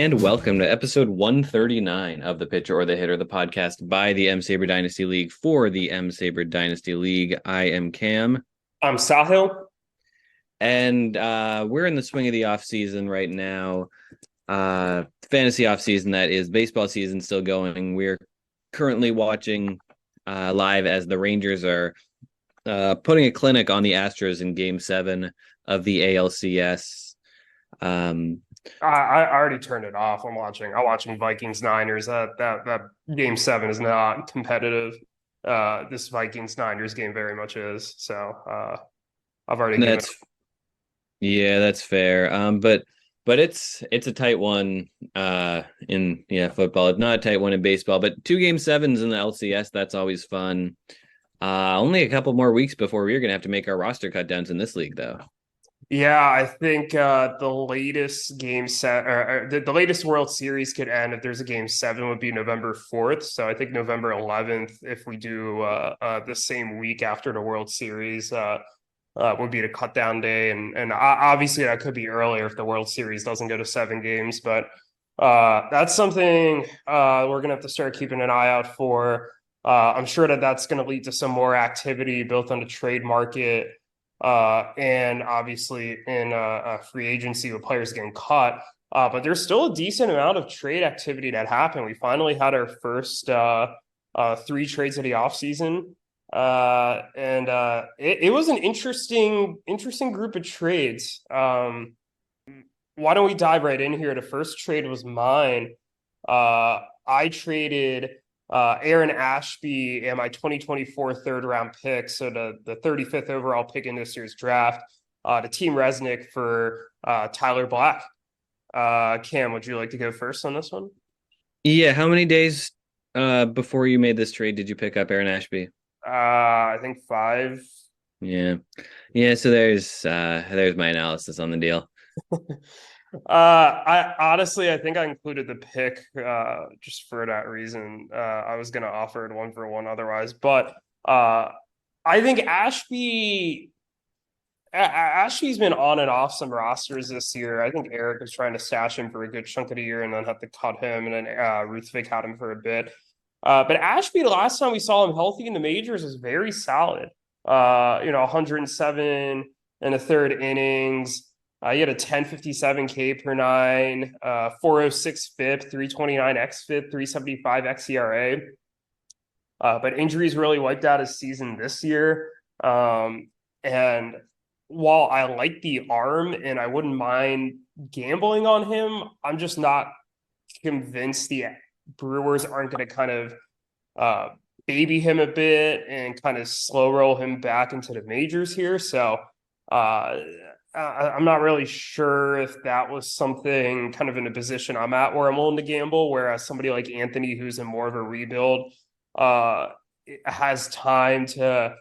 and welcome to episode 139 of The Pitcher or the Hitter, the podcast by the M-SABR Dynasty League for the M-SABR Dynasty League. I am Cam. I'm Sahil. And we're in the swing of the off season right now. Fantasy off season, that is. Baseball season still going. We're currently watching live as the Rangers are putting a clinic on the Astros in Game 7 of the ALCS. I already turned it off. I'm watching Vikings Niners. That game 7 is not competitive. This Vikings Niners game very much is. So I've already given That's Yeah, that's fair. But it's a tight one in football. It's not a tight one in baseball, but 2 Game 7s in the LCS, that's always fun. Only a couple more weeks before we're gonna have to make our roster cut downs in this league, though. Yeah, I think the latest game set or the latest World Series could end if there's a game 7 would be November 4th. So I think November 11th, if we do the same week after the World Series, would be the cut down day. And obviously that could be earlier if the World Series doesn't go to 7 games. But that's something we're gonna have to start keeping an eye out for. I'm sure that's going to lead to some more activity built on the trade market. And obviously in free agency with players getting cut. But there's still a decent amount of trade activity that happened. We finally had our first 3 trades of the offseason. It was an interesting group of trades. Why don't we dive right in here? The first trade was mine. I traded Aaron Ashby and my 2024 third round pick, so the 35th overall pick in this year's draft, to Team Resnick for Tyler Black. Cam, would you like to go first on this one? Yeah, how many days before you made this trade did you pick up Aaron Ashby? I think 5. Yeah. Yeah, so there's my analysis on the deal. I think I included the pick just for that reason. I was gonna offer it 1-for-1 otherwise, but I think Ashby's been on and off some rosters this year. I think Eric was trying to stash him for a good chunk of the year and then had to cut him, and then Ruthvik had him for a bit. But Ashby, the last time we saw him healthy in the majors, was very solid. 107 in the third innings. He had a 1057 K per 9, 406 FIP, 329 XFIP, 375 xERA. But injuries really wiped out his season this year. And while I like the arm and I wouldn't mind gambling on him, I'm just not convinced the Brewers aren't going to kind of baby him a bit and kind of slow roll him back into the majors here. So I'm not really sure if that was something kind of in a position I'm at where I'm willing to gamble, whereas somebody like Anthony, who's in more of a rebuild, has time to,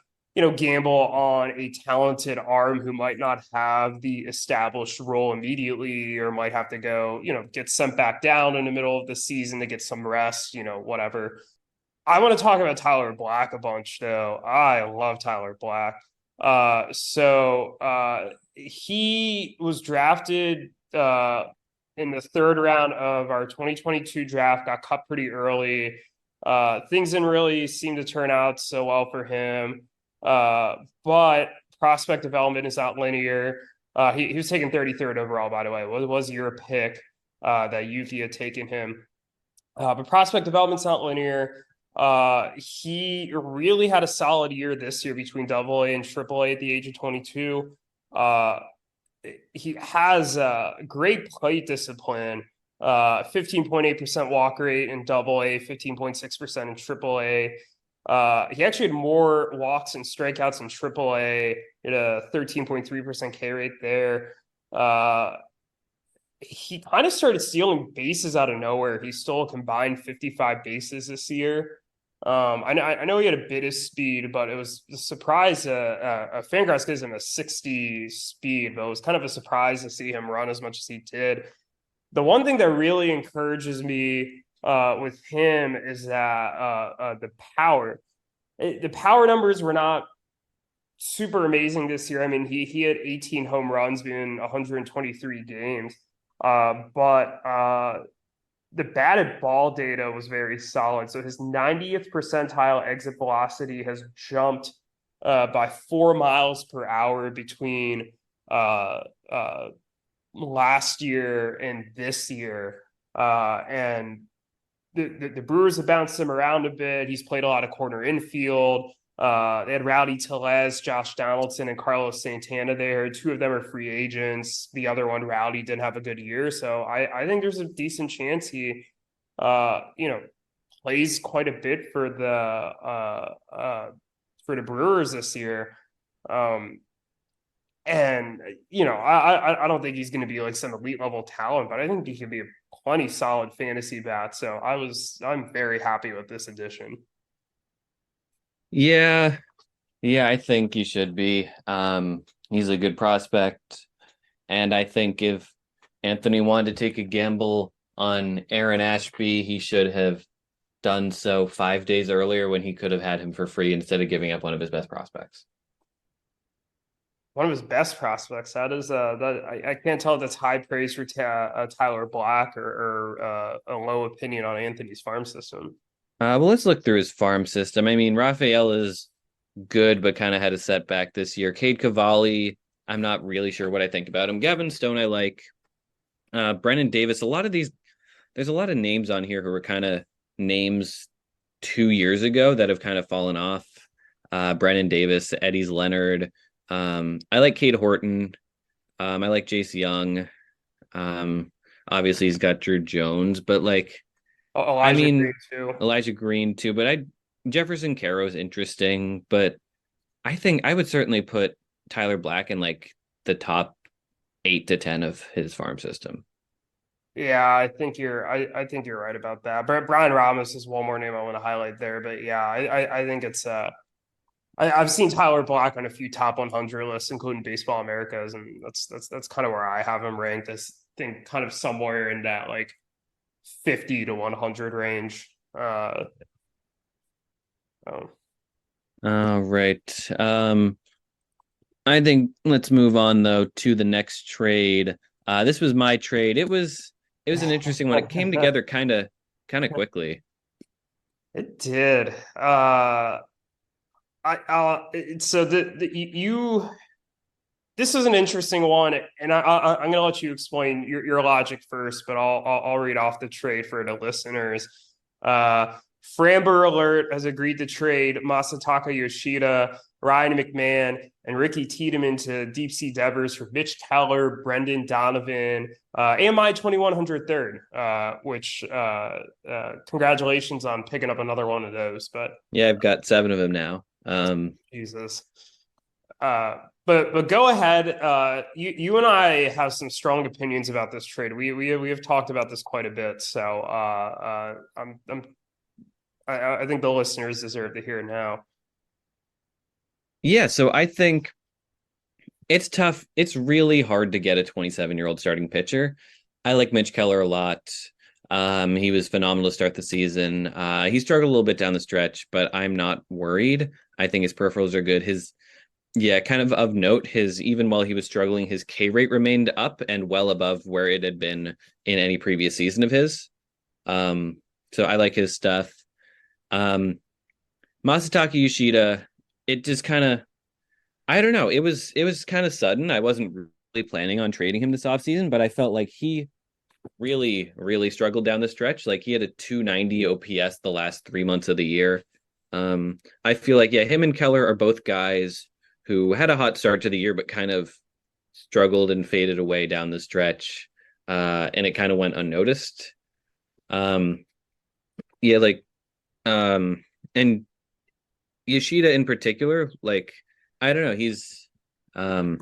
gamble on a talented arm who might not have the established role immediately or might have to go, get sent back down in the middle of the season to get some rest, whatever. I want to talk about Tyler Black a bunch, though. I love Tyler Black. He was drafted in the third round of our 2022 draft, got cut pretty early. Things didn't really seem to turn out so well for him. But prospect development is not linear. He was taken 33rd overall, by the way. It was your pick that Yuki had taken him. But prospect development's not linear. He really had a solid year this year between AA and AAA at the age of 22. He has great plate discipline, 15.8% walk rate in AA, 15.6% in AAA. He actually had more walks and strikeouts in AAA at a 13.3% K rate there. He kind of started stealing bases out of nowhere. He stole a combined 55 bases this year. I know he had a bit of speed, but it was a surprise. Fangraphs gives him a 60 speed, but it was kind of a surprise to see him run as much as he did. The one thing that really encourages me with him is that the power. The power numbers were not super amazing this year. I mean, he had 18 home runs in 123 games. But the batted ball data was very solid. So his 90th percentile exit velocity has jumped by 4 miles per hour between uh, uh, last year and this year. And the Brewers have bounced him around a bit. He's played a lot of corner infield. They had Rowdy Tellez, Josh Donaldson, and Carlos Santana there. 2 of them are free agents. The other one, Rowdy, didn't have a good year. So I think there's a decent chance he, plays quite a bit for the Brewers this year. And I don't think he's going to be like some elite level talent, but I think he could be a plenty solid fantasy bat. So I'm very happy with this addition. Yeah, yeah, I think he should be. He's a good prospect, and I think if Anthony wanted to take a gamble on Aaron Ashby, he should have done so 5 days earlier when he could have had him for free instead of giving up one of his best prospects. One of his best prospects. That is I can't tell if that's high praise for Tyler Black or a low opinion on Anthony's farm system. Well, let's look through his farm system. I mean, Raphael is good, but kind of had a setback this year. Cade Cavalli, I'm not really sure what I think about him. Gavin Stone, I like. Brennan Davis, there's a lot of names on here who were kind of names 2 years ago that have kind of fallen off. Brennan Davis, Eddie's Leonard. I like Cade Horton. I like Jace Young. Obviously he's got Drew Jones, but like, Elijah Green too, but Jefferson Caro's interesting, but I think I would certainly put Tyler Black in like the top 8 to 10 of his farm system. Yeah, I think you're right about that. But Brian Ramos is one more name I want to highlight there. But yeah, I think it's I've seen Tyler Black on a few top 100 lists, including Baseball Americas, and that's kind of where I have him ranked. I think kind of somewhere in that like 50 to 100 range. All right. I think let's move on though to the next trade. This was my trade. It was an interesting one. It came together kind of quickly. It did. This is an interesting one, and I'm going to let you explain your logic first, but I'll read off the trade for the listeners. Framber Alert has agreed to trade Masataka Yoshida, Ryan McMahon, and Ricky Tiedemann to Deep Sea Devers for Mitch Keller, Brendan Donovan, and my 2100 third, which congratulations on picking up another one of those. But yeah, I've got 7 of them now. Jesus. But go ahead. You and I have some strong opinions about this trade. We have talked about this quite a bit. So I think the listeners deserve to hear now. Yeah, so I think it's tough. It's really hard to get a 27-year-old starting pitcher. I like Mitch Keller a lot. He was phenomenal to start the season. He struggled a little bit down the stretch, but I'm not worried. I think his peripherals are good. Kind of note, even while he was struggling, his K rate remained up and well above where it had been in any previous season of his. So I like his stuff. Masataka Yoshida, it just kind of, I don't know. It was kind of sudden. I wasn't really planning on trading him this offseason, but I felt like he really, really struggled down the stretch. Like he had a 290 OPS the last 3 months of the year. I feel like, him and Keller are both guys who had a hot start to the year, but kind of struggled and faded away down the stretch. And it kind of went unnoticed. And Yoshida in particular, like, I don't know, he's a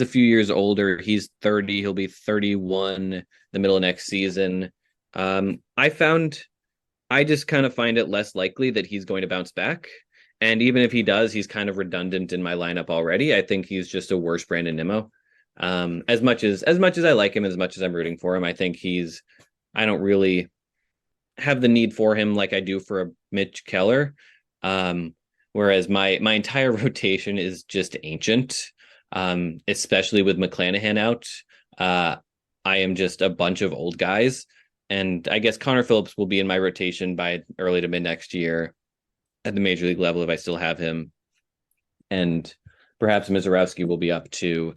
few years older. He's 30. He'll be 31 the middle of next season. I just kind of find it less likely that he's going to bounce back. And even if he does, he's kind of redundant in my lineup already. I think he's just a worse Brandon Nimmo. As much as I like him, as much as I'm rooting for him, I think I don't really have the need for him like I do for a Mitch Keller. Whereas my entire rotation is just ancient, especially with McClanahan out. I am just a bunch of old guys. And I guess Connor Phillips will be in my rotation by early to mid next year at the major league level if I still have him. And perhaps Mizorowski will be up too.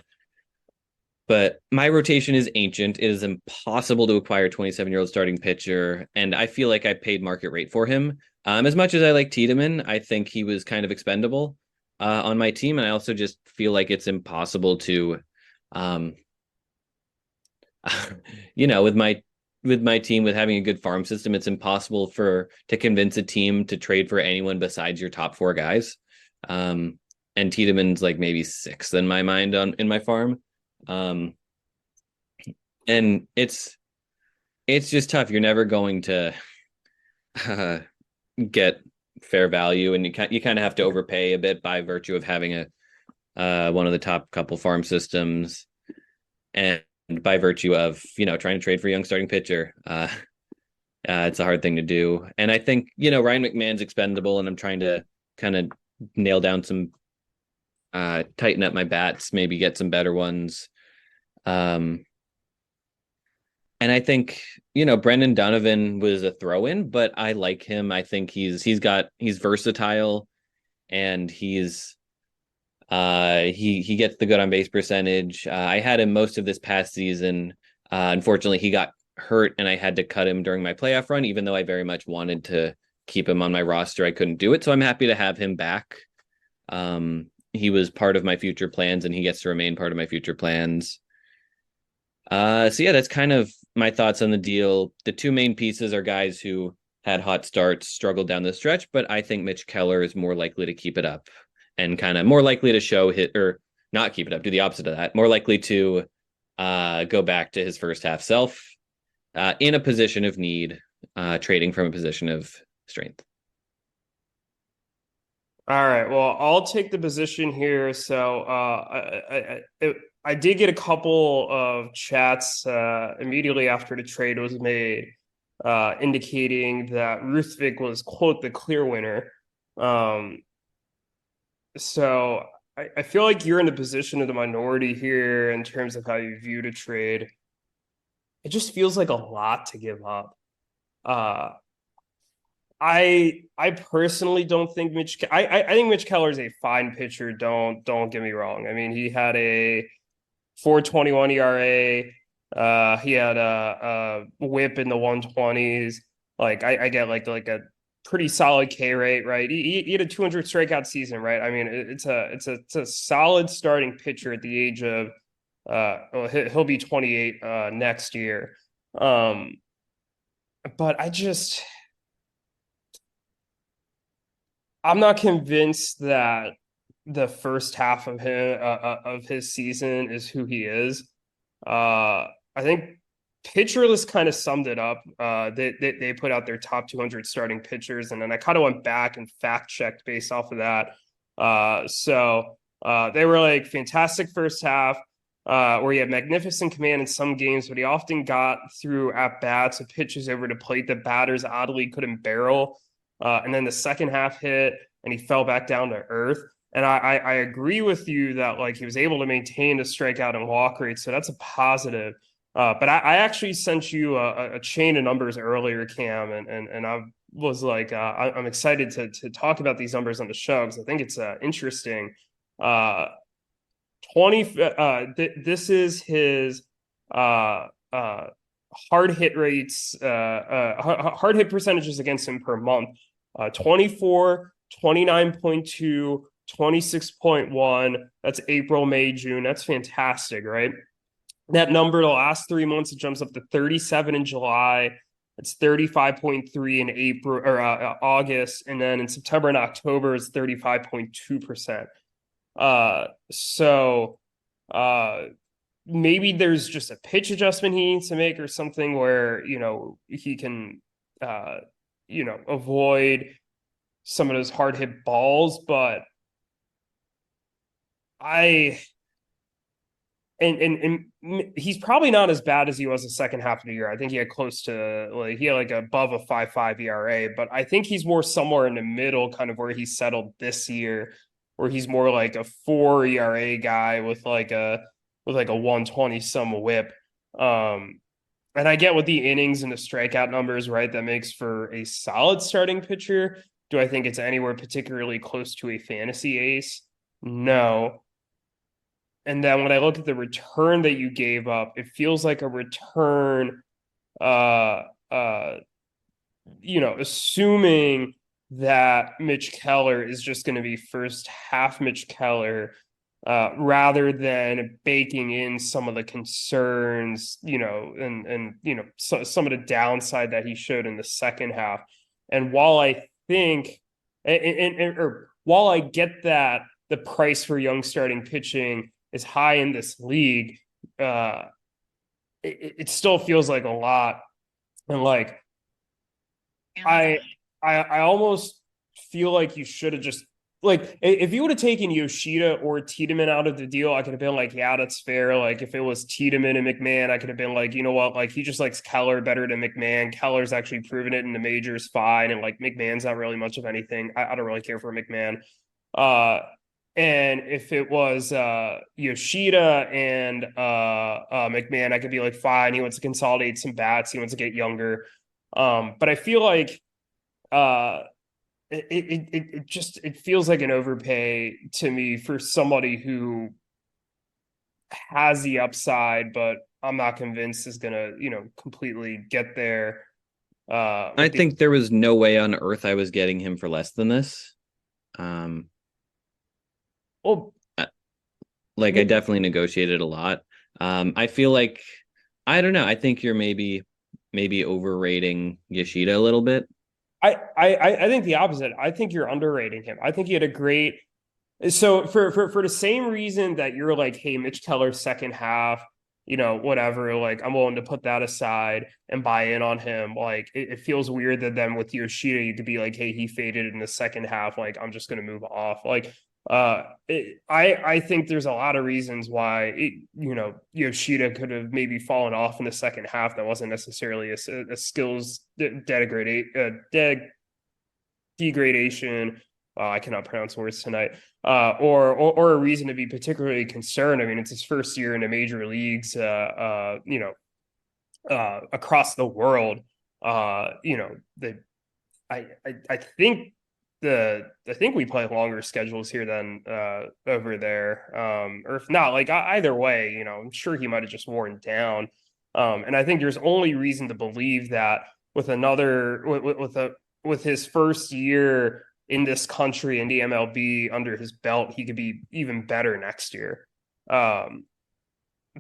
But my rotation is ancient. It is impossible to acquire a 27-year-old starting pitcher, and I feel like I paid market rate for him. As much as I like Tiedemann, I think he was kind of expendable on my team, and I also just feel like it's impossible to, um, with my team with having a good farm system, it's impossible to convince a team to trade for anyone besides your top four guys. And Tiedemann's like maybe sixth in my mind in my farm. And it's just tough. You're never going to get fair value, and you kind of have to overpay a bit by virtue of having one of the top couple farm systems, and by virtue of trying to trade for a young starting pitcher. It's a hard thing to do, and I think Ryan McMahon's expendable, and I'm trying to kind of nail down some tighten up my bats, maybe get some better ones. And I think, Brendan Donovan was a throw-in, but I like him. I think he's versatile, and he gets the good on base percentage. I had him most of this past season. Unfortunately, he got hurt, and I had to cut him during my playoff run, even though I very much wanted to keep him on my roster. I couldn't do it, so I'm happy to have him back. He was part of my future plans, and he gets to remain part of my future plans. So yeah, that's kind of my thoughts on the deal. The two main pieces are guys who had hot starts, struggled down the stretch, but I think Mitch Keller is more likely to keep it up, and kind of more likely to show hit or not keep it up, do the opposite of that, more likely to go back to his first half self in a position of need, trading from a position of strength. All right. Well, I'll take the position here. So I did get a couple of chats immediately after the trade was made, indicating that Ruthvik was, quote, the clear winner. So I feel like you're in the position of the minority here in terms of how you view the trade. It just feels like a lot to give up. I personally don't think I think Mitch Keller is a fine pitcher. Don't get me wrong. I mean, he had a 4.21 ERA. He had a whip in the 120s. Like I get like a pretty solid K rate, right? He had a 200 strikeout season, right? I mean, it's a solid starting pitcher at the age of he'll be 28 next year. But I'm not convinced that the first half of his season is who he is. I think Pitcherless kind of summed it up. They put out their top 200 starting pitchers, and then I kind of went back and fact checked based off of that. So they were like fantastic first half, where he had magnificent command in some games, but he often got through at bats of pitches over the plate that batters oddly couldn't barrel. And then the second half hit, and he fell back down to earth. And I agree with you that like he was able to maintain the strikeout and walk rate, so that's a positive. But I actually sent you a chain of numbers earlier, Cam, and I was like, I'm excited to talk about these numbers on the show because I think it's interesting. This is his hard hit rates, hard hit percentages against him per month. 24, 29.2, 26.1. That's April, May, June. That's fantastic, right? That number the last 3 months, it jumps up to 37 in July. It's 35.3 in April or August. And then in September and October, it's 35.2%. So maybe there's just a pitch adjustment he needs to make or something where, he can, avoid some of those hard hit balls, but and he's probably not as bad as he was the second half of the year. I think he had close to he had above a 5.5 ERA, but I think he's more somewhere in the middle, kind of where he settled this year, where he's more like a 4 ERA guy with a 120 some whip. And I get with the innings and the strikeout numbers, right? That makes for a solid starting pitcher. Do I think it's anywhere particularly close to a fantasy ace? No. And then when I look at the return that you gave up, it feels like a return, uh, uh, assuming that Mitch Keller is just going to be first half Mitch Keller, rather than baking in some of the concerns, and some of the downside that he showed in the second half. And while I think, or while I get that the price for young starting pitching is high in this league, it still feels like a lot. And like, I almost feel like you should have just, like, if you would have taken Yoshida or Tiedemann out of the deal, I could have been like, yeah, that's fair. Like, if it was Tiedemann and McMahon, I could have been like, you know what, like, he just likes Keller better than McMahon. Keller's actually proven it in the majors fine, and like McMahon's not really much of anything. I don't really care for McMahon. And if it was Yoshida and McMahon, I could be like, fine, he wants to consolidate some bats, he wants to get younger. But I feel like it feels like an overpay to me for somebody who has the upside, but I'm not convinced is gonna, completely get there. I think there was no way on earth I was getting him for less than this. Well, I definitely negotiated a lot. I feel like, I don't know. I think you're maybe overrating Yoshida a little bit. I think the opposite. I think you're underrating him. I think he had a great. So for the same reason that you're like, hey, Mitch Keller second half, whatever. Like, I'm willing to put that aside and buy in on him. Like, it feels weird that then with Yoshida, you could be like, hey, he faded in the second half. Like, I'm just gonna move off. Like, I think there's a lot of reasons why Yoshida could have maybe fallen off in the second half. That wasn't necessarily a skills degradation. I cannot pronounce words tonight. Or a reason to be particularly concerned. I mean, it's his first year in the major leagues. Across the world. I think I think we play longer schedules here than over there. Or if not, like, either way, I'm sure he might have just worn down. And I think there's only reason to believe that with his first year in this country in the MLB under his belt, he could be even better next year.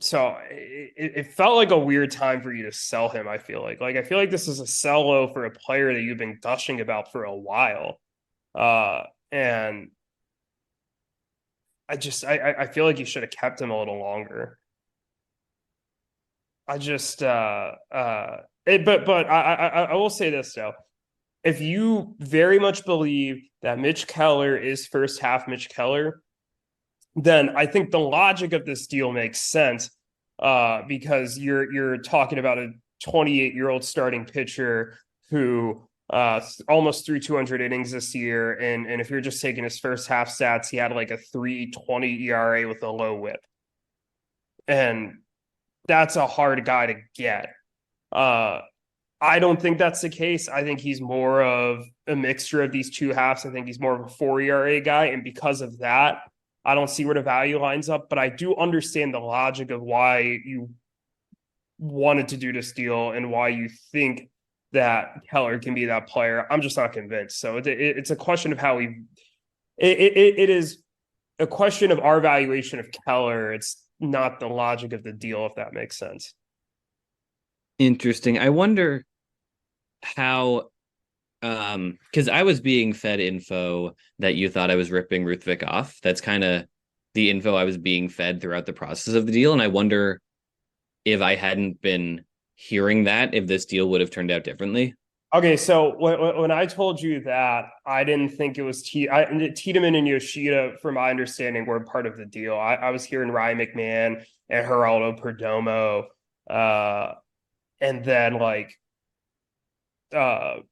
So it felt like a weird time for you to sell him. I feel like I feel like this is a sell low for a player that you've been gushing about for a while. And I feel like you should have kept him a little longer. I will say this though. If you very much believe that Mitch Keller is first half Mitch Keller, then I think the logic of this deal makes sense, because you're talking about a 28-year-old starting pitcher who almost threw 200 innings this year, and if you're just taking his first half stats, he had like a 3.20 ERA with a low WHIP, and that's a hard guy to get. I don't think that's the case. I think he's more of a mixture of these two halves. I think he's more of a 4 ERA guy, and because of that, I don't see where the value lines up, but I do understand the logic of why you wanted to do this deal and why you think that Keller can be that player. I'm just not convinced. So it's a question of how it is a question of our valuation of Keller. It's not the logic of the deal, if that makes sense. Interesting. I wonder how, because I was being fed info that you thought I was ripping Ruthvik off. That's kind of the info I was being fed throughout the process of the deal. And I wonder if I hadn't been hearing that, if this deal would have turned out differently. Okay, so when I told you that, I didn't think it was Tiedemann and Yoshida, from my understanding, were part of the deal. I was hearing Ryan McMahon and Geraldo Perdomo, and then like a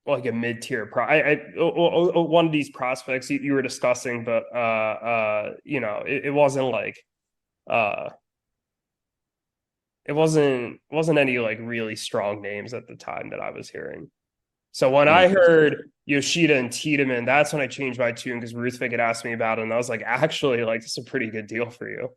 mid-tier one of these prospects you were discussing, but it wasn't like it wasn't any like really strong names at the time that I was hearing. So when I Interesting. heard Yoshida and Tiedemann, that's when I changed my tune because Ruthvik had asked me about it, and I was like, actually, like this is a pretty good deal for you.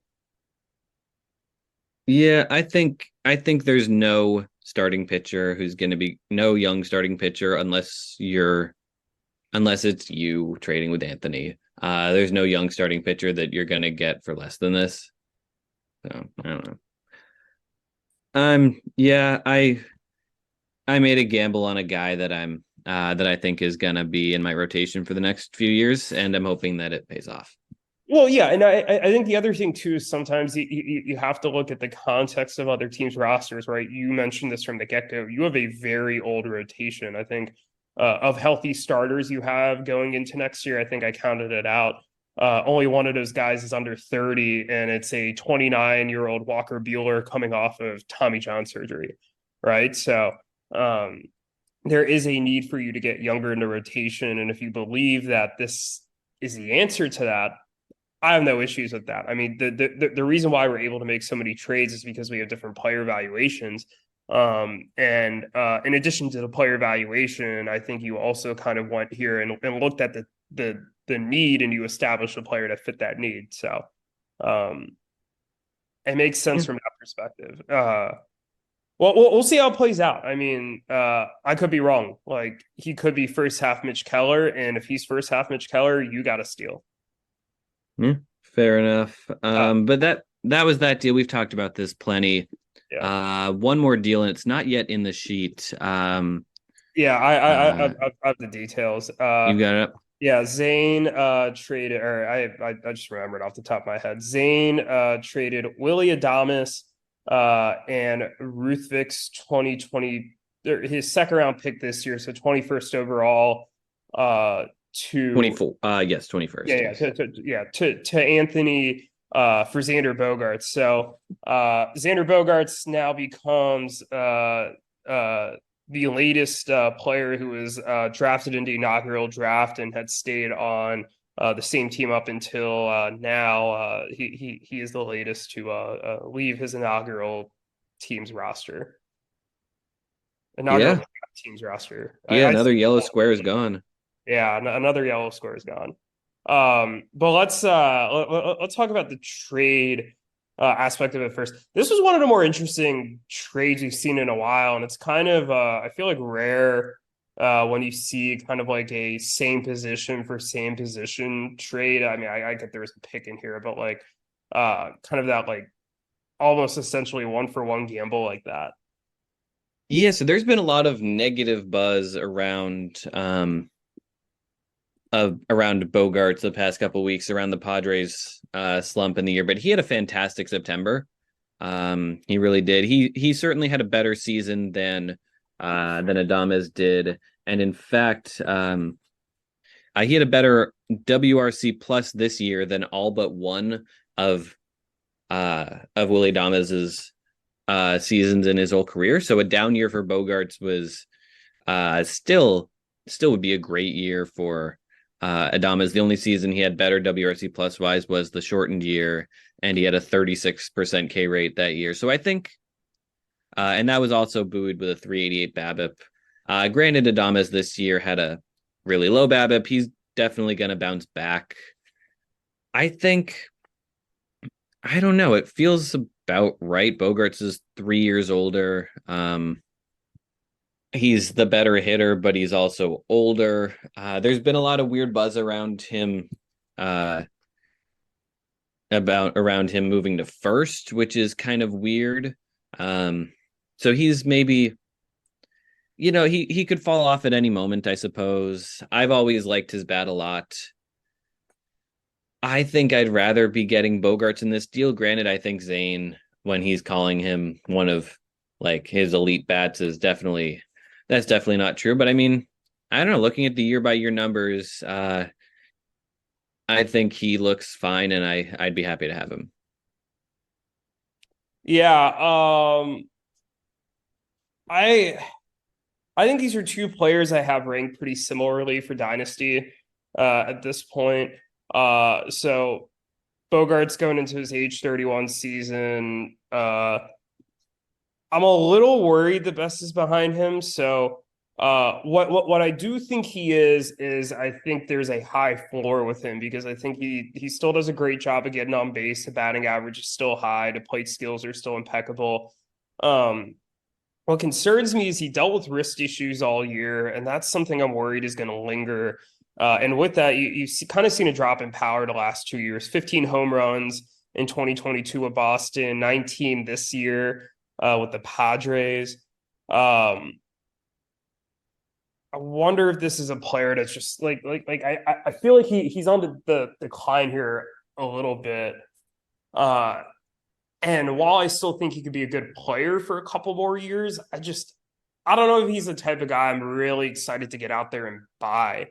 Yeah, I think there's no starting pitcher who's going to be no young starting pitcher unless it's you trading with Anthony. There's no young starting pitcher that you're going to get for less than this. So, I don't know. Yeah, I made a gamble on a guy that I think is going to be in my rotation for the next few years, and I'm hoping that it pays off. Well, yeah, and I think the other thing too is sometimes you have to look at the context of other teams' rosters, right? You mentioned this from the get-go. You have a very old rotation. I think of healthy starters you have going into next year. I think I counted it out. Only one of those guys is under 30, and it's a 29-year-old Walker Buehler coming off of Tommy John surgery, right? So um, there is a need for you to get younger in the rotation, and if you believe that this is the answer to that, I have no issues with that. I mean, the reason why we're able to make so many trades is because we have different player valuations. And in addition to the player valuation, I think you also kind of went here and looked at the need, and you established a player to fit that need. So it makes sense Yeah. from that perspective. Well, we'll see how it plays out. I mean, I could be wrong. Like he could be first half Mitch Keller, and if he's first half Mitch Keller, you got to steal. Yeah, fair enough. Uh, But that was that deal. We've talked about this plenty. yeah. One more deal, and it's not yet in the sheet. Yeah, Uh, I have the details. you got it. Yeah, Zane traded, or I just remembered off the top of my head. Zane traded Willie Adames and Ruthvik's 2020, his second round pick this year, so 21st overall to 24. Yes, 21st. yeah, Yes. to Anthony for Xander Bogaerts. So Xander Bogaerts now becomes the latest player who was drafted in the inaugural draft and had stayed on the same team up until now. He is the latest to leave his inaugural team's roster. Inaugural Yeah. team's roster. Yeah, another yellow square is gone. Yeah, another yellow square is gone. But let's talk about the trade aspect of it first. This was one of the more interesting trades we've seen in a while, and it's kind of I feel like rare when you see kind of like a same position for same position trade. I mean, I get there's a pick in here, but like kind of that like almost essentially one for one gamble like that. Yeah, so there's been a lot of negative buzz around Bogaerts the past couple weeks around the Padres slump in the year, but he had a fantastic September. He really did. He certainly had a better season than Adames did, and in fact, he had a better WRC plus this year than all but one of Willie Adames's seasons in his whole career. So a down year for Bogaerts was still would be a great year for Adames. The only season he had better WRC plus wise was the shortened year, and he had a 36% K rate that year. So I think, and that was also buoyed with a 388 BABIP. Granted, Adames this year had a really low BABIP. He's definitely going to bounce back. I think, I don't know. It feels about right. Bogaerts is 3 years older. He's the better hitter, but he's also older. There's been a lot of weird buzz around him, around him moving to first, which is kind of weird. So he's maybe, he could fall off at any moment, I suppose. I've always liked his bat a lot. I think I'd rather be getting Bogaerts in this deal. Granted, I think Zane, when he's calling him one of like his elite bats, that's definitely not true. But I mean, I don't know. Looking at the year by year numbers, I think he looks fine, and I'd be happy to have him. Yeah, I I think these are two players I have ranked pretty similarly for Dynasty at this point. So Bogart's going into his age 31 season. I'm a little worried the best is behind him. So what I do think he is I think there's a high floor with him because I think he still does a great job of getting on base. The batting average is still high. The plate skills are still impeccable. What concerns me is he dealt with wrist issues all year, and that's something I'm worried is going to linger. And with that, you've kind of seen a drop in power the last 2 years. 15 home runs in 2022 with Boston, 19 this year with the Padres. I wonder if this is a player that's just I feel like he's on the decline here a little bit. And while I still think he could be a good player for a couple more years, I don't know if he's the type of guy I'm really excited to get out there and buy.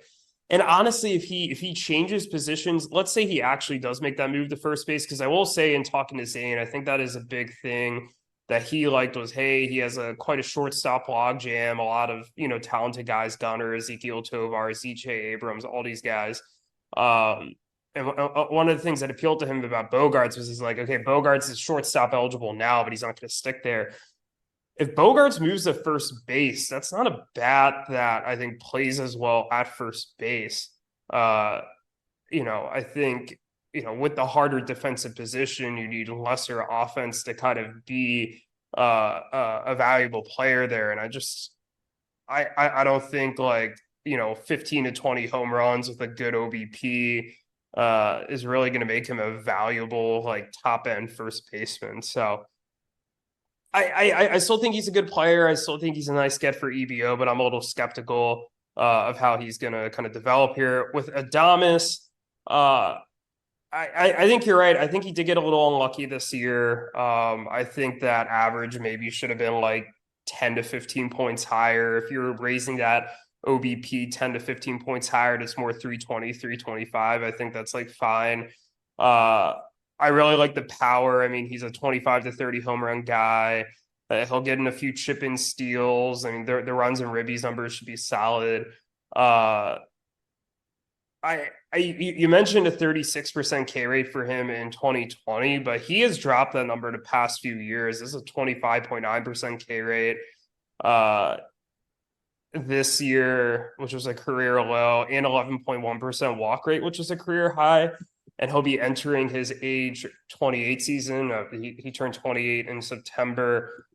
And honestly, if he changes positions, let's say he actually does make that move to first base, because I will say in talking to Zane, I think that is a big thing that he liked was, hey, he has quite a shortstop log jam, a lot of talented guys, Gunnar, Ezekiel Tovar, CJ Abrams, all these guys. And one of the things that appealed to him about Bogaerts was he's like, okay, Bogaerts is shortstop eligible now, but he's not going to stick there. If Bogaerts moves to first base, that's not a bat that I think plays as well at first base. I think, with the harder defensive position, you need lesser offense to kind of be a valuable player there. And I don't think 15 to 20 home runs with a good OBP is really going to make him a valuable top end first baseman. So I still think he's a good player. I still think he's a nice get for EBO, but I'm a little skeptical of how he's going to kind of develop here with Adames. I think you're right. I think he did get a little unlucky this year. I think that average maybe should have been 10 to 15 points higher. If you're raising that OBP 10 to 15 points higher, it's more 320, 325. I think that's fine. I really like the power. I mean, he's a 25 to 30 home run guy. He'll get in a few chip in steals. I mean, the runs and ribbies numbers should be solid. You mentioned a 36% K rate for him in 2020, but he has dropped that number the past few years. This is a 25.9% K rate. This year, which was a career low, and 11.1% walk rate, which was a career high. And he'll be entering his age 28 season. He turned 28 in September.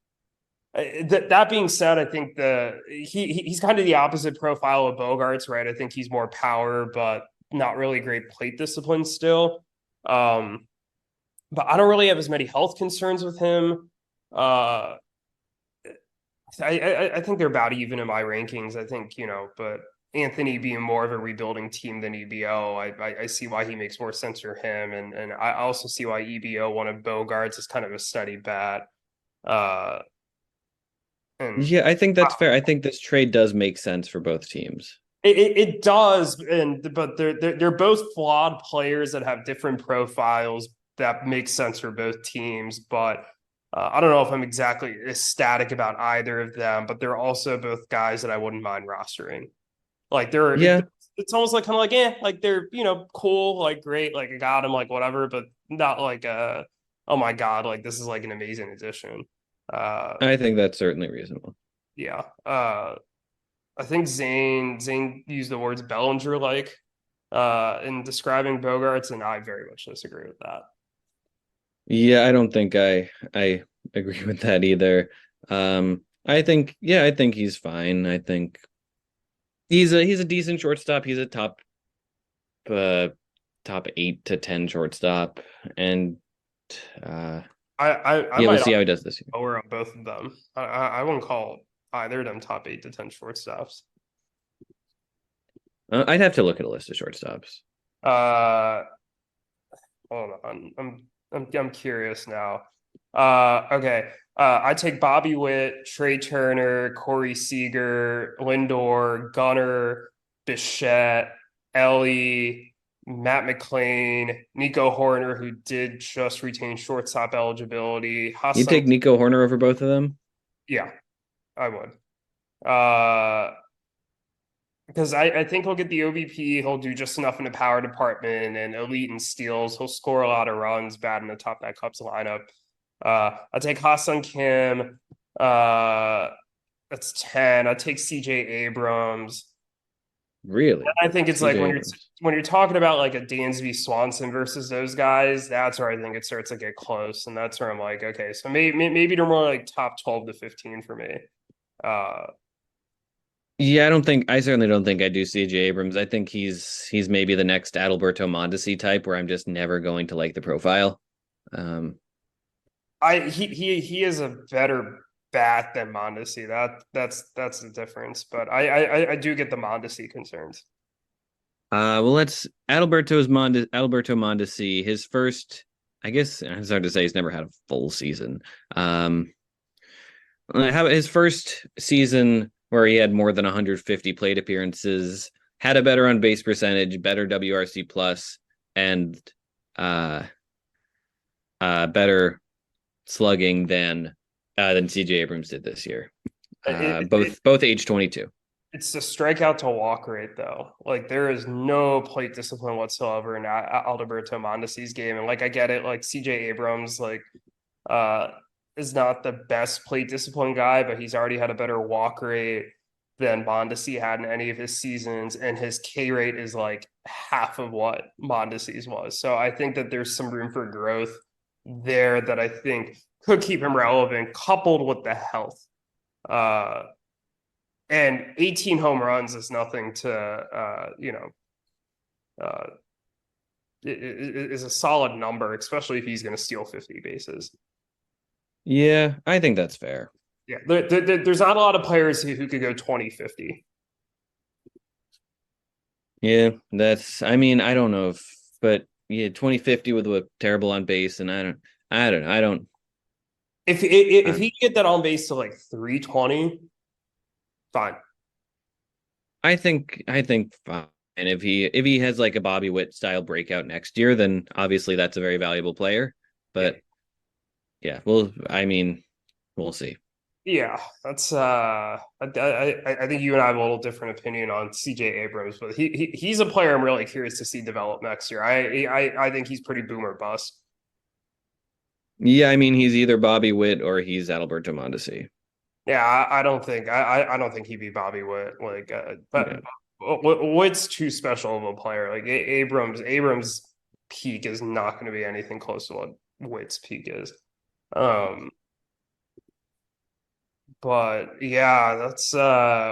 That being said, I think he's kind of the opposite profile of Bogaerts, right? I think he's more power, but not really great plate discipline still. But I don't really have as many health concerns with him. I think they're about even in my rankings. I think, but Anthony being more of a rebuilding team than EBO, I see why he makes more sense for him. And I also see why EBO, one of Bogaerts, is kind of a steady bat. Yeah, I think that's fair. I think this trade does make sense for both teams. It does, but they're both flawed players that have different profiles that make sense for both teams. But I don't know if I'm exactly ecstatic about either of them, but they're also both guys that I wouldn't mind rostering. It's almost they're cool, great, I got him, whatever, but not oh my god, this is an amazing addition. I think that's certainly reasonable. Yeah. I think Zane used the words Bellinger in describing Bogaerts, and I very much disagree with that. Yeah, I don't think I agree with that either. I think he's fine. I think he's a decent shortstop. He's a top 8 to 10 shortstop, and we'll see how he does this year. Lower on both of them. I wouldn't call either of them top 8 to 10 shortstops. I'd have to look at a list of shortstops. Hold on. I'm curious now. Okay. I take Bobby Witt, Trey Turner, Corey Seager, Lindor, Gunnar, Bichette, Ellie, Matt McClain, Nico Horner, who did just retain shortstop eligibility. You take Nico Horner over both of them? Yeah, I would. Because I think he'll get the OBP. He'll do just enough in the power department and elite in steals. He'll score a lot of runs, bad in the top that Cubs lineup. I'll take Ha-Seong Kim. That's 10. I'd take CJ Abrams. Really? I think it's like CJ Abrams. when you're talking about like a Dansby Swanson versus those guys, that's where I think it starts to get close, and that's where I'm like, okay, so maybe they're more like top 12 to 15 for me. Uh, Yeah, I certainly don't think I do CJ Abrams. I think he's maybe the next Adalberto Mondesi type where I'm just never going to like the profile. Um, he is a better bat than Mondesi. That's the difference. But I do get the Mondesi concerns. well, let's Adalberto Mondesi. His first, I guess it's hard to say. He's never had a full season. His first season where he had more than 150 plate appearances, had a better on base percentage, better WRC plus, and uh, better slugging than CJ Abrams did this year. Both age 22. It's the strikeout to walk rate, though. Like there is no plate discipline whatsoever in Alberto Mondesi's game, and like I get it. Like CJ Abrams, uh, is not the best plate discipline guy, but he's already had a better walk rate than Mondesi had in any of his seasons, and his K rate is like half of what Mondesi's was. So I think that there's some room for growth there that I think could keep him relevant, coupled with the health. Uh, and 18 home runs is nothing to is a solid number, especially if he's going to steal 50 bases. Yeah, I think that's fair. Yeah, there's not a lot of players who could go 20-50. Yeah, I mean, I don't know but yeah, 2050 with a terrible on base, and I don't know. I don't. If he get that on base to like 320, fine. I think fine. And if he has like a Bobby Witt style breakout next year, then obviously that's a very valuable player. But yeah, I mean, we'll see. Yeah, that's I think you and I have a little different opinion on CJ Abrams, but he's a player I'm really curious to see develop next year. I think he's pretty boomer bust. Yeah, I mean, he's either Bobby Witt or he's Alberto Mondesi. Yeah, I don't think I don't think he'd be Bobby Witt. Like, but Yeah. Witt's too special of a player. Like Abrams peak is not going to be anything close to what Witt's peak is. But yeah, that's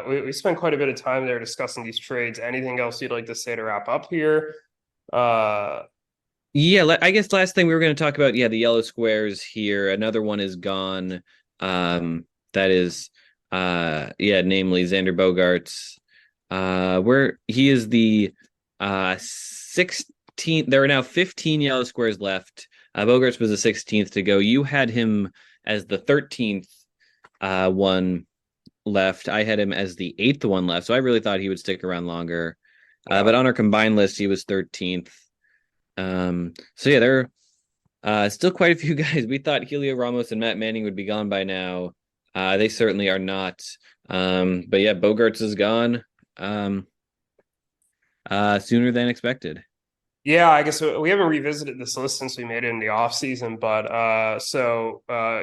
we spent quite a bit of time there discussing these trades. Anything else you'd like to say to wrap up here? Yeah, I guess last thing we were going to talk about, yeah, the yellow squares here. Another one is gone. That is, yeah, namely Xander Bogaerts. Where he is the 16th. There are now 15 yellow squares left. Bogaerts was the 16th to go. You had him as the 13th one left. I had him as the 8th one left. So I really thought he would stick around longer. But on our combined list, he was 13th. So yeah, there are still quite a few guys. We thought Helio Ramos and Matt Manning would be gone by now. They certainly are not. But yeah, Bogaerts is gone sooner than expected. Yeah, I guess we haven't revisited this list since we made it in the off season, but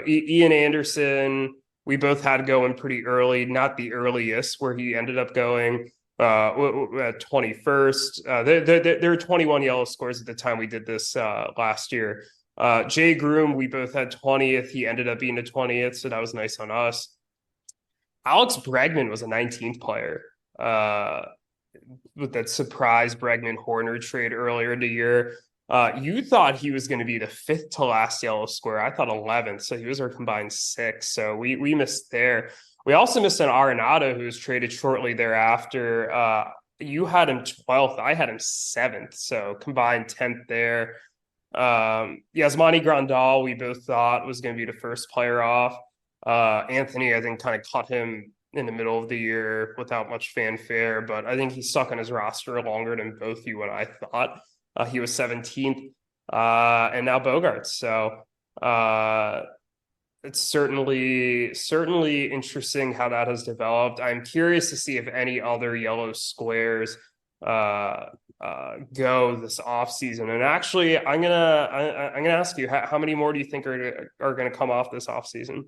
Ian Anderson, we both had going pretty early, not the earliest where he ended up going at 21st. There were 21 yellow scores at the time we did this last year. Jay Groom, we both had 20th. He ended up being a 20th, so that was nice on us. Alex Bregman was a 19th player with that surprise Bregman Horner trade earlier in the year. You thought he was going to be the 5th to last yellow square. I thought 11th, so he was our combined 6th. So we missed there. We also missed an Arenado who was traded shortly thereafter. You had him 12th. I had him 7th, so combined 10th there. Yasmani Grandal, we both thought was going to be the first player off. Anthony, I think, kind of caught him in the middle of the year without much fanfare, but I think he's stuck on his roster longer than both you and I thought. He was 17th, and now Bogaerts. So it's certainly interesting how that has developed. I'm curious to see if any other yellow squares go this off season. And actually, I'm gonna ask you how many more do you think are gonna come off this off season?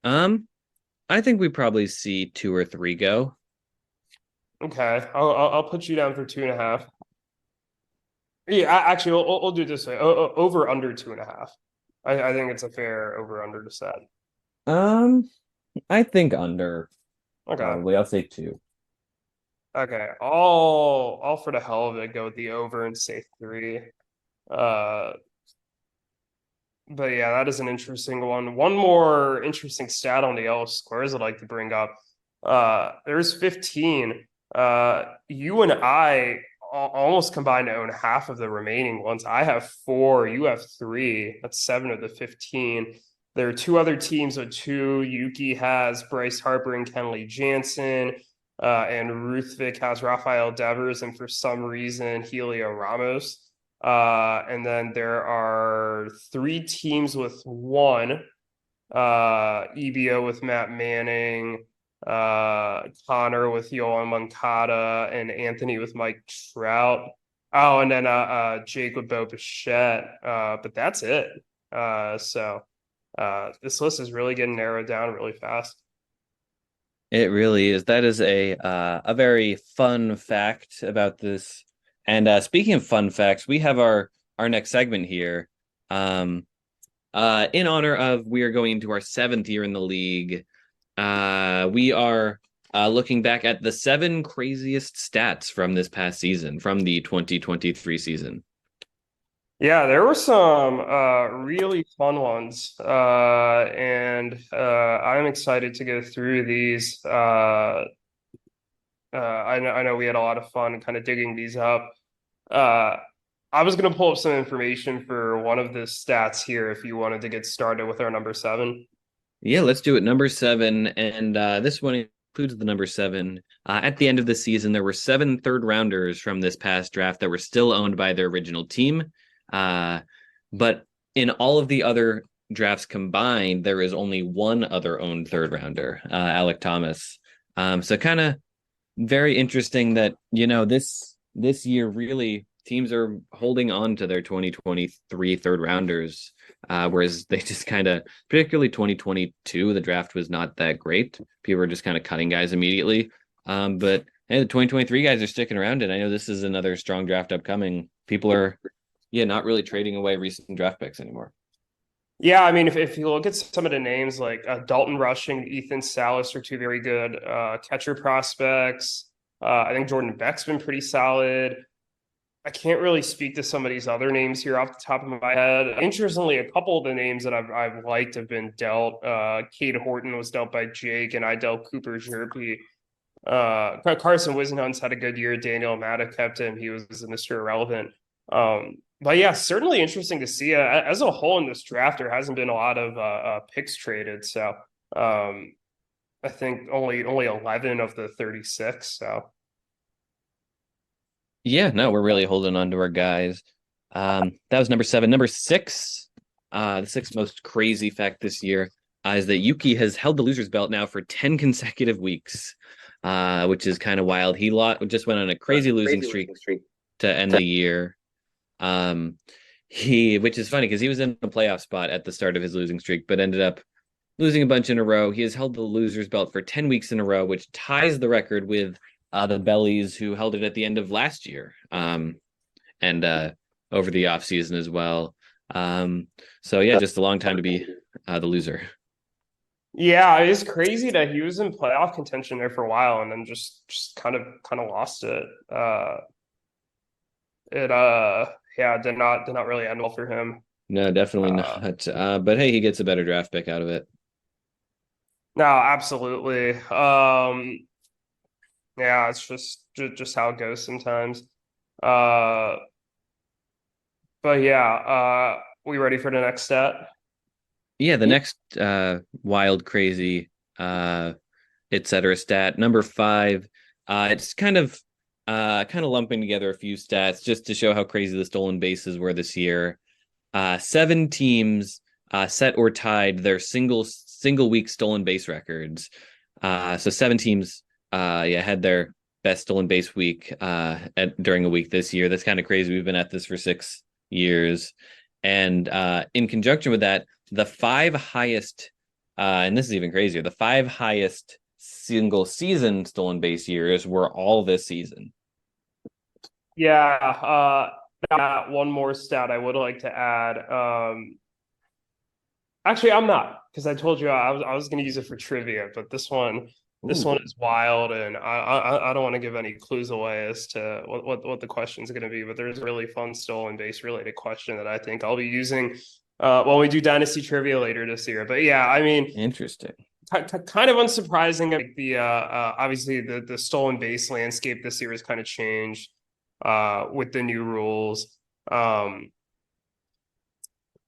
I think we probably see 2 or 3 go. Okay, I'll put you down for 2.5. Yeah, actually, we'll do it this way. Over under 2.5. I think it's a fair over under to set. Um, I think under Okay. probably. I'll say 2. Okay. I'll for the hell of it go with the over and say 3. Uh, but yeah, that is an interesting one. One more interesting stat on the yellow squares I'd like to bring up. There's 15. You and I almost combined to own half of the remaining ones. I have 4, you have 3. That's 7 of the 15. There are 2 other teams with 2. Yuki has Bryce Harper and Kenley Jansen, and Ruthvik has Rafael Devers, and for some reason, Helio Ramos. And then there are 3 teams with 1. EBO with Matt Manning, Connor with Yohan Moncada, and Anthony with Mike Trout. Oh, and then Jake with Bo Bichette. But that's it. So this list is really getting narrowed down really fast. It really is. That is a very fun fact about this. And speaking of fun facts, we have our next segment here. In honor of we are going into our 7th year in the league. We are looking back at the 7 craziest stats from this past season, from the 2023 season. Yeah, there were some really fun ones, and I'm excited to go through these. I know we had a lot of fun kind of digging these up. Uh, I was going to pull up some information for one of the stats here if you wanted to get started with our number 7. Yeah, let's do it. Number 7, and this one includes the number 7. At the end of the season, there were 7 third-rounders from this past draft that were still owned by their original team. But in all of the other drafts combined, there is only 1 other owned third-rounder, Alec Thomas. So kind of very interesting that, this year really teams are holding on to their 2023 third-rounders. Whereas they just kind of, particularly 2022, the draft was not that great. People were just kind of cutting guys immediately. But hey, the 2023 guys are sticking around, and I know this is another strong draft upcoming. People are, not really trading away recent draft picks anymore. Yeah, I mean, if you look at some of the names like Dalton Rushing, Ethan Salas are 2 very good catcher prospects. I think Jordan Beck's been pretty solid. I can't really speak to some of these other names here off the top of my head. Interestingly, a couple of the names that I've liked have been dealt. Cade Horton was dealt by Jake, and I dealt Cooper Jerpy. Carson Wisenhunt's had a good year. Daniel Amata kept him. He was Mr. Irrelevant. But yeah, certainly interesting to see. As a whole in this draft, there hasn't been a lot of picks traded. So I think only 11 of the 36. So. Yeah, no, we're really holding on to our guys. That was number 7. Number 6, the 6th most crazy fact this year is that Yuki has held the loser's belt now for 10 consecutive weeks, which is kind of wild. He just went on a crazy losing streak to end the year. Which is funny because he was in a playoff spot at the start of his losing streak, but ended up losing a bunch in a row. He has held the loser's belt for 10 weeks in a row, which ties the record with the Bellies, who held it at the end of last year, and over the offseason as well. So yeah, just a long time to be the loser. Yeah, it's crazy that he was in playoff contention there for a while and then just kind of lost it. Did not really end well for him. No, definitely not. But hey, he gets a better draft pick out of it. No, absolutely. Yeah, it's just how it goes sometimes. But yeah, we ready for the next stat? Yeah, the next wild, crazy, etc. stat, number 5. It's kind of lumping together a few stats just to show how crazy the stolen bases were this year. 7 teams set or tied their single week stolen base records. So 7 teams had their best stolen base week during a week this year. That's kind of crazy. We've been at this for 6 years. And in conjunction with that, the 5 highest And this is even crazier. The 5 highest single season stolen base years were all this season. Yeah, one more stat I would like to add. Actually, I'm not, because I told you I was going to use it for trivia, but this one is wild, and I don't want to give any clues away as to what the question is going to be. But there's a really fun stolen base related question that I think I'll be using when we do Dynasty trivia later this year. But yeah, I mean, Interesting. kind of unsurprising. Like obviously the stolen base landscape this year has kind of changed with the new rules.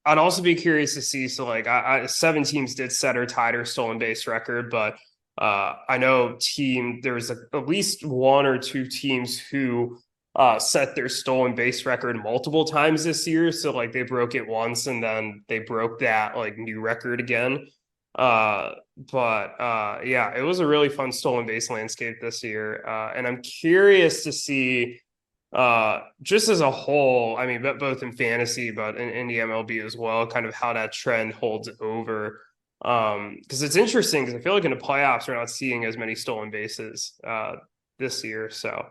I'd also be curious to see. So like, 7 teams did set or tied or stolen base record, but I know there's at least 1 or 2 teams who set their stolen base record multiple times this year. So like they broke it once and then they broke that like new record again. But yeah, it was a really fun stolen base landscape this year. And I'm curious to see just as a whole, I mean, both in fantasy, but in the MLB as well, kind of how that trend holds over. Because it's interesting because I feel like in the playoffs we're not seeing as many stolen bases this year. So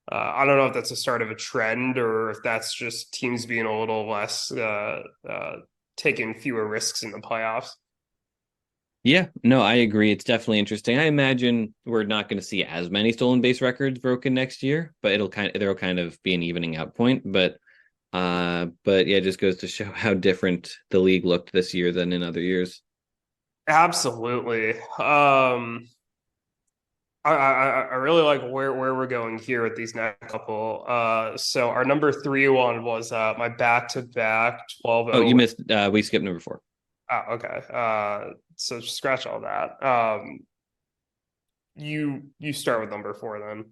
I don't know if that's the start of a trend or if that's just teams being a little less taking fewer risks in the playoffs. Yeah, no, I agree. It's definitely interesting. I imagine we're not going to see as many stolen base records broken next year, but there'll kind of be an evening out point. But yeah, it just goes to show how different the league looked this year than in other years. Absolutely. I really like where we're going here with these next couple. So our number 3 one was my back-to-back 12-0. Oh, you missed. We skipped number 4. Oh, okay. So scratch all that. You start with number 4 then.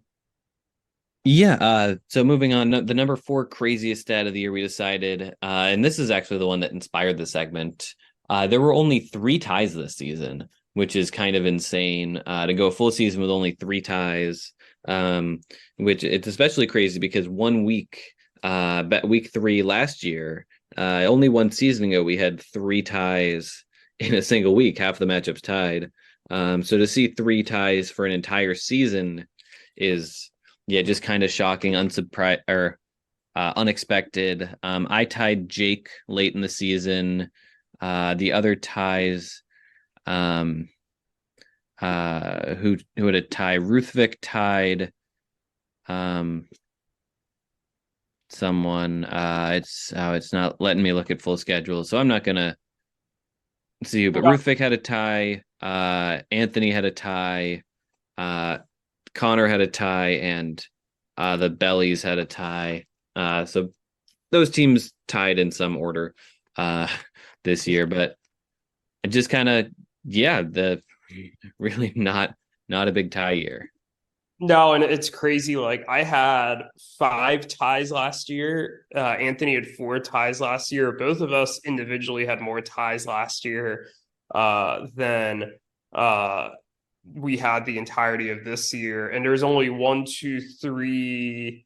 Yeah. So moving on, the number 4 craziest stat of the year we decided, and this is actually the one that inspired the segment. There were only 3 ties this season, which is kind of insane. To go a full season with only 3 ties, which it's especially crazy because 1 week, week 3 last year, only 1 season ago, we had 3 ties in a single week, half the matchups tied. So to see 3 ties for an entire season is, yeah, just kind of shocking, unexpected. I tied Jake late in the season. The other ties, who had a tie? Ruthvik tied someone. It's not letting me look at full schedule, so I'm not gonna see who. But Ruthvik had a tie. Anthony had a tie. Connor had a tie, and the Bellies had a tie. So those teams tied in some order this year, but it just kind of, yeah, the really not a big tie year. No, and it's crazy. Like I had 5 ties last year. Anthony had 4 ties last year. Both of us individually had more ties last year than we had the entirety of this year. And there's only 1, 2, 3,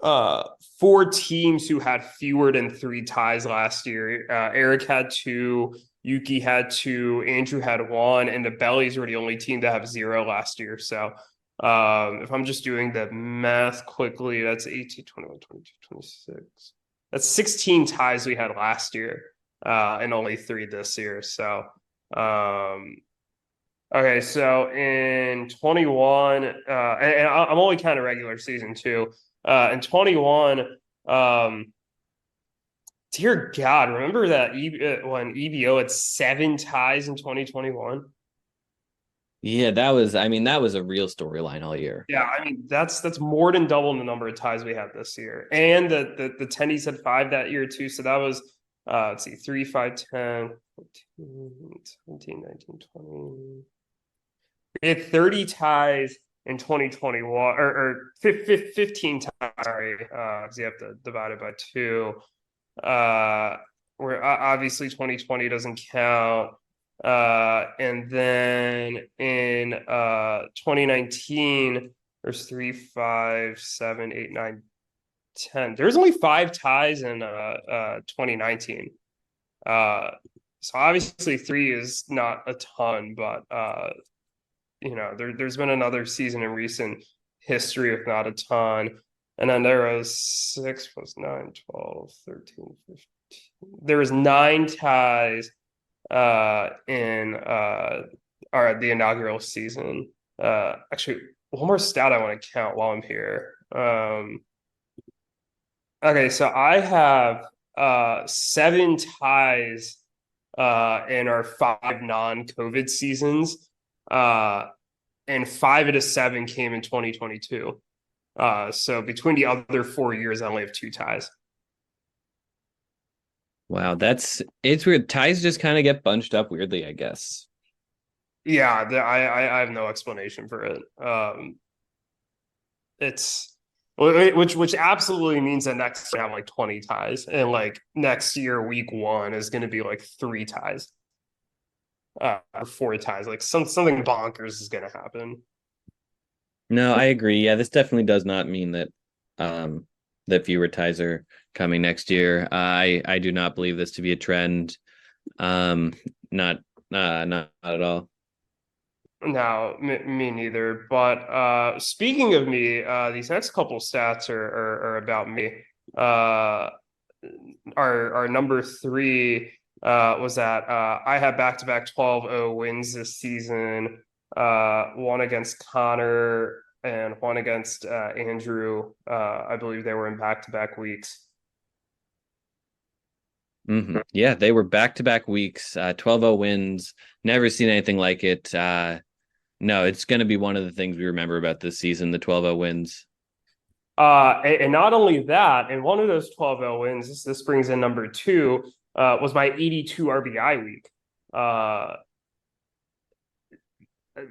4 teams who had fewer than 3 ties last year. Eric had 2, Yuki had 2, Andrew had 1, and the Bellies were the only team to have 0 last year. So if I'm just doing the math quickly, that's 18, 21, 22, 26. That's 16 ties we had last year, and only 3 this year. So, okay, so in 21, and I'm only counting regular season too. In 21, dear God, remember that when EBO had 7 ties in 2021? Yeah, that was a real storyline all year. Yeah, I mean that's more than double the number of ties we had this year. And the tennies had 5 that year too. So that was let's see, 3, 5, 10, 14, 17, 19, 20. We had 30 ties in 2021 or 15 ties, sorry, because you have to divide it by 2. Where obviously 2020 doesn't count. And then in 2019, there's 3, 5, 7, 8, 9, 10. There's only 5 ties in 2019. So obviously 3 is not a ton, but there's been another season in recent history with not a ton. And then there was 6 plus 9, 12, 13, 15. There was 9 ties in the inaugural season. Actually, one more stat I want to count while I'm here. Okay, so I have 7 ties in our 5 non-COVID seasons. And 5 of the 7 came in 2022. So between the other 4 years, I only have 2 ties. Wow, it's weird. Ties just kind of get bunched up weirdly, I guess. Yeah, I have no explanation for it. It's which absolutely means that next year I have like 20 ties, and like next year week 1 is going to be like 3 ties, or 4 ties. Like something bonkers is going to happen. No, I agree. Yeah, this definitely does not mean that fewer ties are coming next year. I do not believe this to be a trend. Not not at all. No, me neither. But speaking of me, these next couple stats are about me. Our number 3 was that I had back-to-back 12-0 wins this season. One against Connor and one against Andrew. I believe they were in back-to-back weeks. Yeah, they were back-to-back weeks, 12-0 wins. Never seen anything like it. No, it's going to be one of the things we remember about this season, the 12-0 wins. And not only that, and one of those 12-0 wins, this brings in number 2, was my 82 RBI week.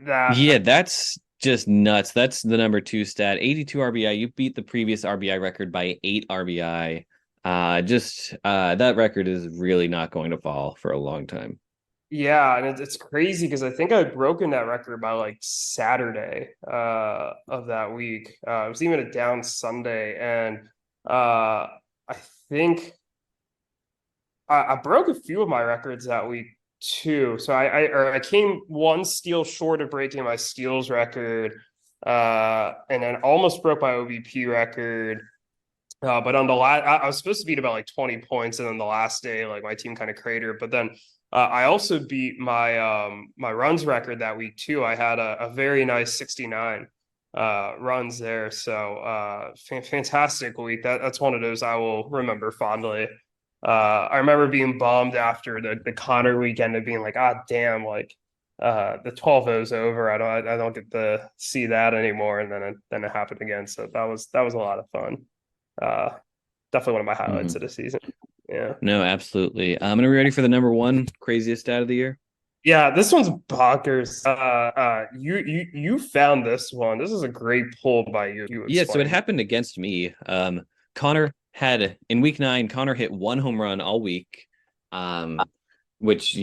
Yeah, that's just nuts. That's the number 2 stat. 82 RBI. You beat the previous RBI record by 8 RBI. That record is really not going to fall for a long time. Yeah, and it's crazy because I think I'd broken that record by like Saturday of that week. It was even a down Sunday, and I think I broke a few of my records that week too. So I came 1 steal short of breaking my steals record, and then almost broke my OBP record. But on the last, I was supposed to beat about like 20 points, and then the last day, like my team kind of cratered. But then I also beat my runs record that week too. I had a very nice 69 runs there. So fantastic week. That's one of those I will remember fondly. I remember being bummed after the Connor weekend and being like, ah, damn, like the 12-0 is over. I don't get to see that anymore. And then it happened again. So that was a lot of fun. Definitely one of my highlights of the season. Yeah. No, absolutely. Are we ready for the number 1 craziest stat of the year? Yeah, this one's bonkers. You found this one. This is a great pull by you. Yeah, so it happened against me. Connor had in week 9, Connor hit 1 home run all week. Which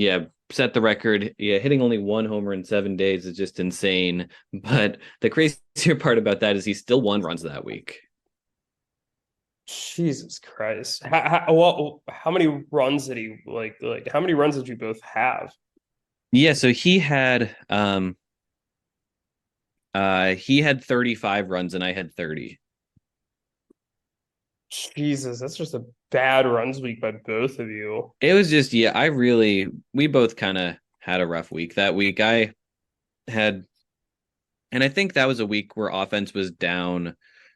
set the record. Yeah, hitting only 1 homer in 7 days is just insane. But the crazier part about that is he still won runs that week. Jesus Christ. How many runs did he like how many runs did you both have? Yeah, so he had 35 runs and I had 30. Jesus, that's just a bad runs week by both of you. It was just, we both kind of had a rough week that week. And I think that was a week where offense was down.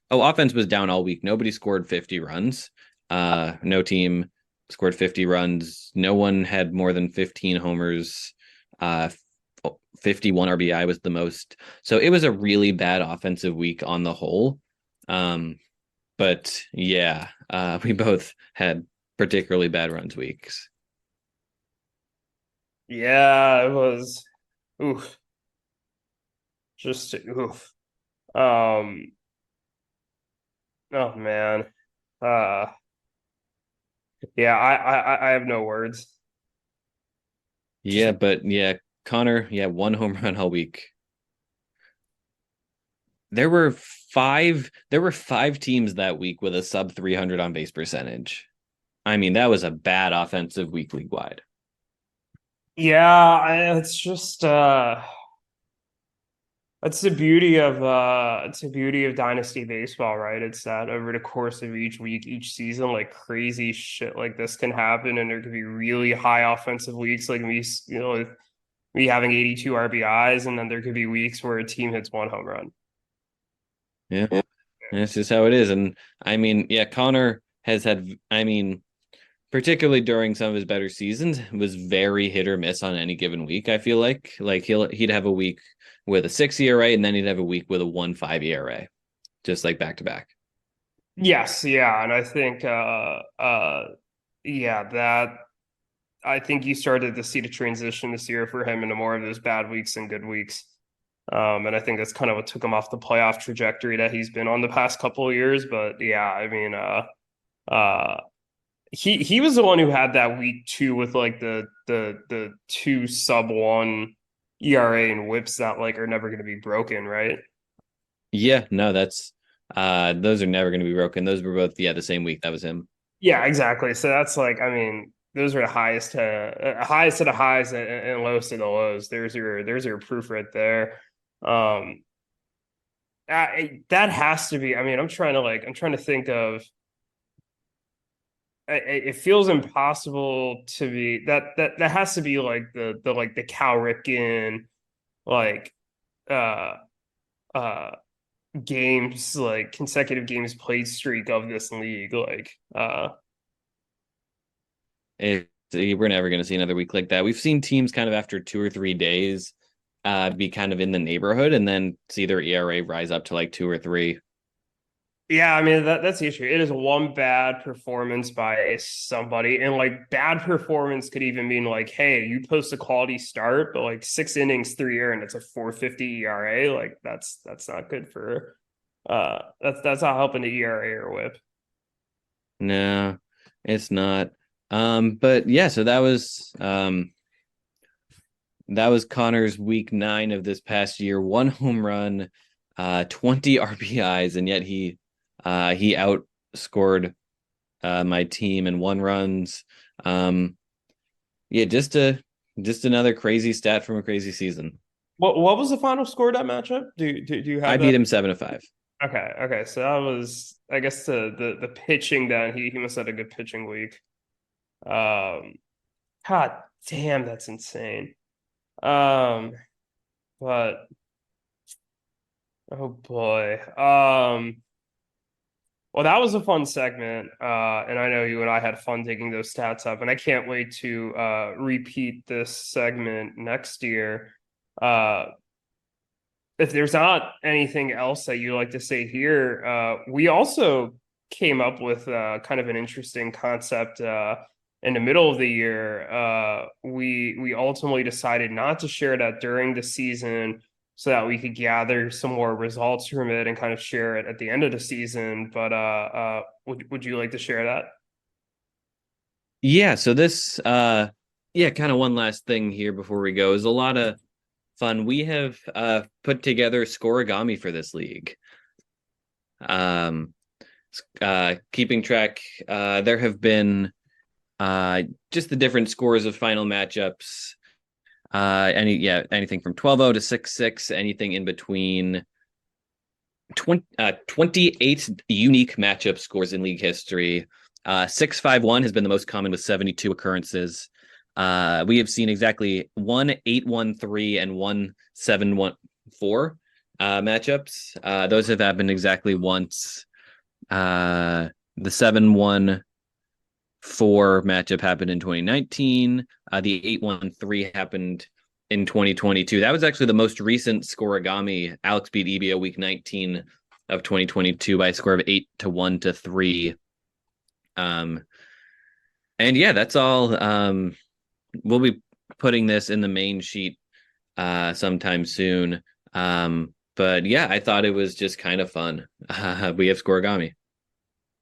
Oh, offense was down all week. Nobody scored 50 runs. No team scored 50 runs. No one had more than 15 homers. 51 RBI was the most. So it was a really bad offensive week on the whole. But yeah, we both had particularly bad runs weeks. Yeah, it was oof. Just oof. Oh man. Yeah, I have no words. Yeah, but yeah, Connor, 1 home run all week. There were five teams that week with a sub 300 on base percentage. I mean, that was a bad offensive week league wide. Yeah, it's just that's the beauty of Dynasty baseball, right? It's that over the course of each week, each season, like crazy shit like this can happen, and there could be really high offensive weeks, like with me having 82 RBIs, and then there could be weeks where a team hits one home run. Yeah, and that's just how it is. And I mean, yeah, Connor has had, I mean, particularly during some of his better seasons, was very hit or miss on any given week. I feel like he'd have a week with a 6 ERA, and then he'd have a week with a 1.5 ERA, just like back to back. Yes, yeah, and I think yeah, that I think you started to see the transition this year for him into more of those bad weeks and good weeks. And I think that's kind of what took him off the playoff trajectory that he's been on the past couple of years. But yeah, I mean, uh, he was the one who had that week two with like the two sub one ERA and whips that like are never going to be broken, right? Yeah, no, that's those are never going to be broken. Those were both, yeah, the same week. That was him. Yeah, exactly. So that's like, I mean, those are the highest of the highs and lowest of the lows. There's your proof right there. Um, that has to be. I mean, I'm trying to think of. It feels impossible to be that has to be like the like the Cal Ripken like uh uh games like consecutive games played streak of this league We're never going to see another week like that. We've seen teams kind of after 2 or 3 days be kind of in the neighborhood and then see their ERA rise up to like 2 or 3. yeah, I mean that's the issue. It is one bad performance by somebody, and like bad performance could even mean like, hey, you post a quality start, but like 6 innings, 3 and it's a 4.50 ERA. Like that's not good for that's not helping the ERA or whip. No, it's not. But yeah, so that was Connor's week 9 of this past year. 1 home run, 20 RBIs, and yet he outscored my team in 1 runs. Yeah, just another crazy stat from a crazy season. What was the final score of that matchup? Do you I have beat that? him 7-5. Okay. So that was, I guess, the pitching that he must have had a good pitching week. Um, God damn, that's insane. Um, but oh boy. Well, that was a fun segment. And I know you and I had fun digging those stats up, and I can't wait to repeat this segment next year. Uh, if there's not anything else that you like to say here, we also came up with kind of an interesting concept in the middle of the year. We ultimately decided not to share that during the season so that we could gather some more results from it and kind of share it at the end of the season. But would you like to share that? Yeah, so this yeah, kind of one last thing here before we go is a lot of fun. We have put together Scorigami for this league. Um Keeping track, there have been just the different scores of final matchups. Anything from 12-0 to 6-6, anything in between. 28 unique matchup scores in league history. 6-5-1 has been the most common with 72 occurrences. We have seen exactly 1-8-1-3 and 1-7-1-4 matchups. Those have happened exactly once. The 7-1-4 matchup happened in 2019. The 8-1-3 happened in 2022. That was actually the most recent Scorigami. Alex beat Ebio week 19 of 2022 by a score of 8-1-3. And yeah, that's all. We'll be putting this in the main sheet sometime soon. But yeah, I thought it was just kind of fun. We have Scorigami.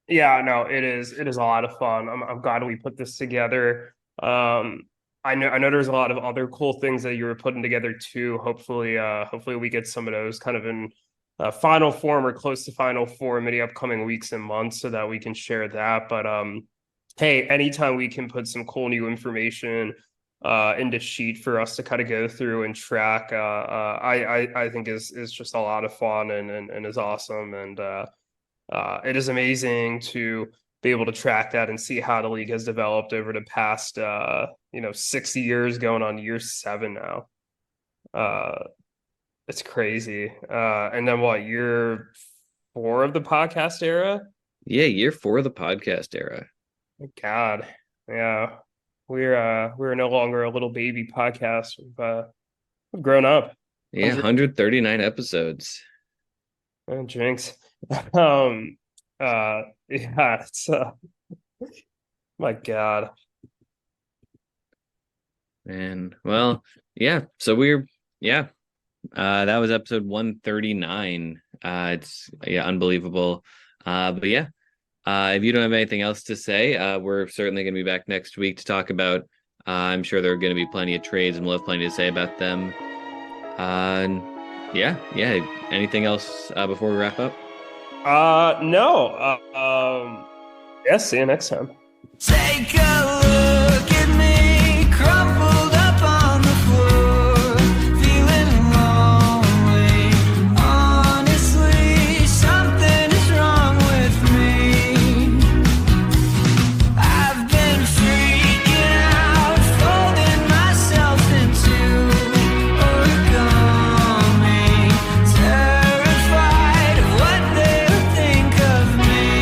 Yeah, no, it is. It is a lot of fun. I'm glad we put this together. I know there's a lot of other cool things that you were putting together too. Hopefully we get some of those kind of in final form or close to final form in the upcoming weeks and months so that we can share that. But hey, anytime we can put some cool new information into sheet for us to kind of go through and track. I think is just a lot of fun and is awesome. And it is amazing to be able to track that and see how the league has developed over the past 6 years, going on year 7 now. It's crazy. And then what, year 4 of the podcast era? Yeah, year 4 of the podcast era. My God. Yeah. We're no longer a little baby podcast. We've grown up. Yeah, 139 episodes. Oh, jinx. Yeah, it's my God. And well, yeah. So that was episode 139. It's unbelievable. But yeah. If you don't have anything else to say, we're certainly going to be back next week to talk about. I'm sure there are going to be plenty of trades, and we'll have plenty to say about them. Yeah. Anything else before we wrap up? No. Yeah. See you next time. Take a look at me, crumpled up on the floor, feeling lonely. Honestly, something is wrong with me. I've been freaking out, folding myself into origami, terrified of what they'll think of me.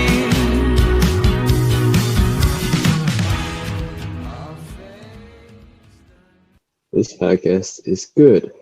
This podcast is good.